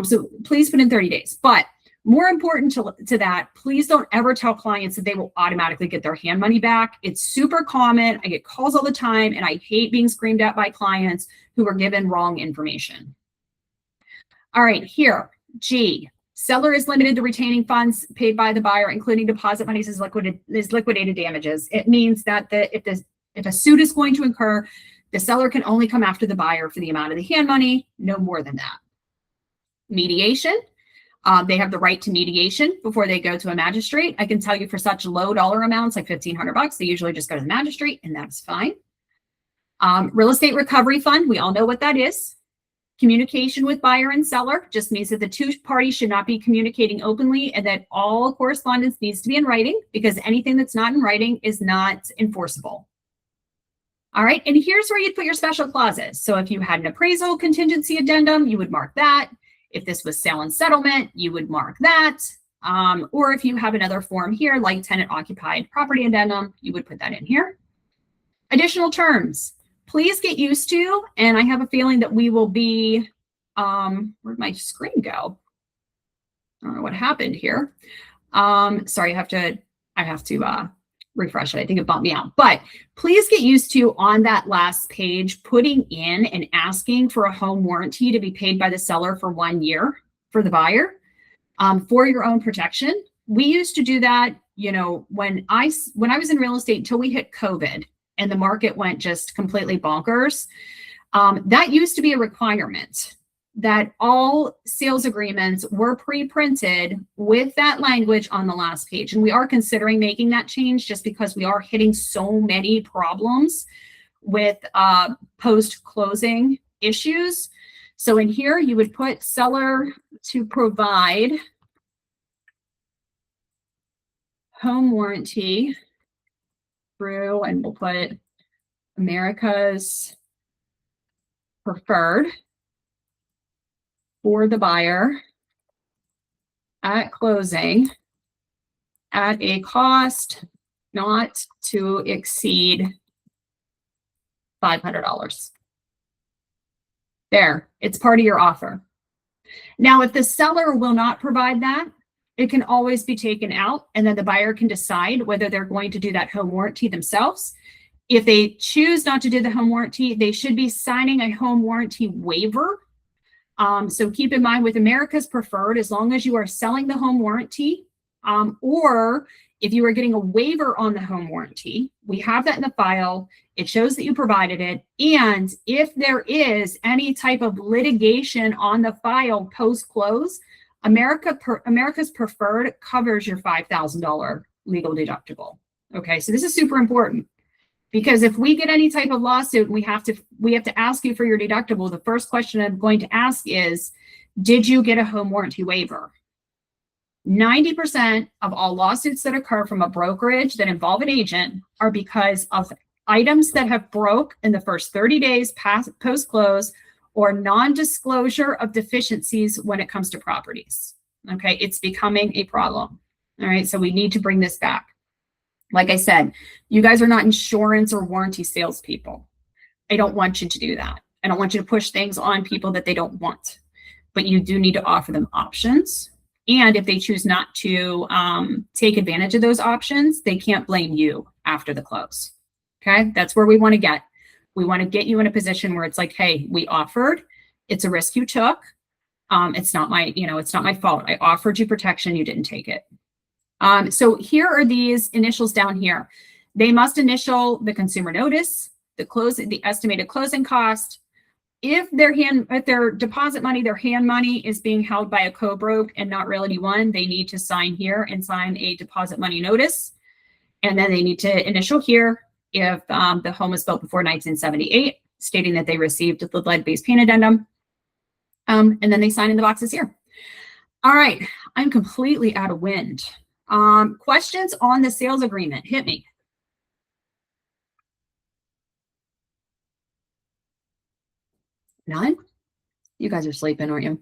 So please put in 30 days. But more important to that, please don't ever tell clients that they will automatically get their hand money back. It's super common. I get calls all the time, and I hate being screamed at by clients who are given wrong information. All right, here, G. Seller is limited to retaining funds paid by the buyer, including deposit monies as liquidated damages. It means that if a suit is going to incur, the seller can only come after the buyer for the amount of the hand money, no more than that. Mediation. They have the right to mediation before they go to a magistrate. I can tell you for such low dollar amounts, like $1,500, they usually just go to the magistrate, and that's fine. Real estate recovery fund. We all know what that is. Communication with buyer and seller just means that the two parties should not be communicating openly, and that all correspondence needs to be in writing, because anything that's not in writing is not enforceable. All right, and here's where you'd put your special clauses. So if you had an appraisal contingency addendum, you would mark that. If this was sale and settlement, you would mark that. Or if you have another form here, like tenant occupied property addendum, you would put that in here. Additional terms. Please get used to, and I have a feeling that we will be, where'd my screen go? I don't know what happened here. Sorry, I have to refresh it. I think it bumped me out. But please get used to, on that last page, putting in and asking for a home warranty to be paid by the seller for 1 year for the buyer, for your own protection. We used to do that, you know, when I was in real estate until we hit COVID and the market went just completely bonkers. That used to be a requirement that all sales agreements were pre-printed with that language on the last page. And we are considering making that change just because we are hitting so many problems with post-closing issues. So in here, you would put seller to provide home warranty through, and we'll put America's Preferred for the buyer at closing at a cost not to exceed $500. There, it's part of your offer. Now, if the seller will not provide that, it can always be taken out, and then the buyer can decide whether they're going to do that home warranty themselves. If they choose not to do the home warranty, they should be signing a home warranty waiver. So keep in mind, with America's Preferred, as long as you are selling the home warranty, or if you are getting a waiver on the home warranty, we have that in the file. It shows that you provided it. And if there is any type of litigation on the file post-close, America's Preferred covers your $5,000 legal deductible. Okay, so this is super important, because if we get any type of lawsuit, we have to ask you for your deductible. The first question I'm going to ask is, did you get a home warranty waiver? 90% of all lawsuits that occur from a brokerage that involve an agent are because of items that have broke in the first 30 days post-close, or non-disclosure of deficiencies when it comes to properties. Okay, it's becoming a problem. All right, so we need to bring this back. Like I said, you guys are not insurance or warranty salespeople. I don't want you to do that. I don't want you to push things on people that they don't want, but you do need to offer them options. And if they choose not to take advantage of those options, they can't blame you after the close. Okay, that's where we want to get. We want to get you in a position where it's like, hey, we offered, it's a risk you took. It's not my, it's not my fault. I offered you protection, you didn't take it. So here are these initials down here. They must initial the consumer notice, the estimated closing cost. If their deposit money, their hand money is being held by a co-broke and not Realty One, they need to sign here and sign a deposit money notice. And then they need to initial here if the home was built before 1978, stating that they received the lead-based paint addendum. And then they sign in the boxes here. All right, I'm completely out of wind. Questions on the sales agreement? Hit me. None? You guys are sleeping, aren't you?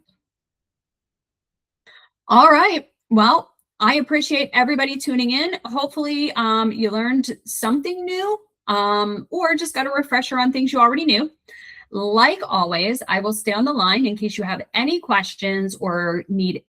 All right. Well, I appreciate everybody tuning in. Hopefully you learned something new or just got a refresher on things you already knew. Like always, I will stay on the line in case you have any questions or need